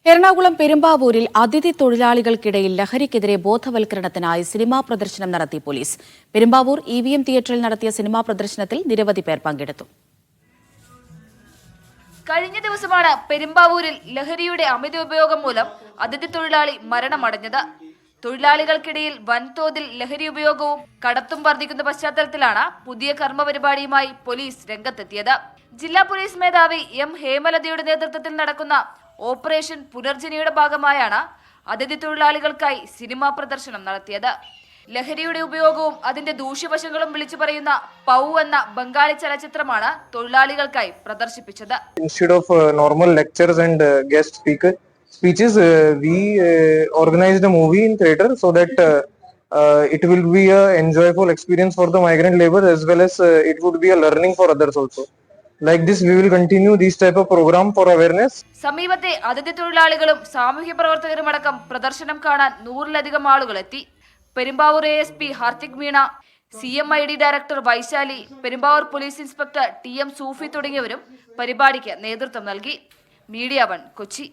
എറണാകുളം പെരുമ്പാവൂരിൽ അതിഥി തൊഴിലാളികൾക്കിടയിൽ ലഹരിക്കെതിരെ ബോധവൽക്കരണത്തിനായി സിനിമാ പ്രദർശനം നടത്തി പോലീസ്. പെരുമ്പാവൂർ EVM തിയേറ്ററിൽ നടത്തിയ സിനിമാ പ്രദർശനത്തിൽ നിരവധി പേർ പങ്കെടുത്തു. കഴിഞ്ഞ ദിവസമാണ് പെരുമ്പാവൂരിൽ ലഹരിയുടെ അമിത ഉപയോഗം മൂലം അതിഥി തൊഴിലാളി മരണമടഞ്ഞത്. തൊഴിലാളികൾക്കിടയിൽ വൻതോതിൽ ലഹരി ഉപയോഗവും കടത്തും വർദ്ധിക്കുന്ന പശ്ചാത്തലത്തിലാണ് പുതിയ കർമ്മപരിപാടിയുമായി പോലീസ് രംഗത്തെത്തിയത്. ജില്ലാ പോലീസ് മേധാവി M. ഹേമലതയുടെ നേതൃത്വത്തിൽ നടക്കുന്ന ഓപ്പറേഷൻ പുനർജനിയുടെ ഭാഗമായാണ് അതിഥി തൊഴിലാളികൾക്കായി സിനിമാ പ്രദർശനം നടത്തിയത്. ലഹരിയുടെ ഉപയോഗവും അതിന്റെ ദൂഷ്യവശങ്ങളും വിളിച്ചു പറയുന്ന പൗ എന്ന ബംഗാളി ചലച്ചിത്രമാണ് തൊഴിലാളികൾക്കായി പ്രദർശിപ്പിച്ചത്. Instead of normal lectures and guest speeches, we organized a movie in theater so that it will be a enjoyable experience for the migrant labor as well as it would be a learning for others also. Like this, we will continue this type of program for awareness. സമീപത്തെ അതിഥി തൊഴിലാളികളും സാമൂഹ്യ പ്രവർത്തകരുമടക്കം പ്രദർശനം കാണാൻ 100-ലധികം ആളുകൾ എത്തി. Perumbavoor ASP Hardik Meena, CMID director Vaishali, Perumbavoor police inspector TM Sufi തുടങ്ങിയവരും പരിപാടിക്ക് നേതൃത്വം നൽകി. മീഡിയ 1 കൊച്ചി.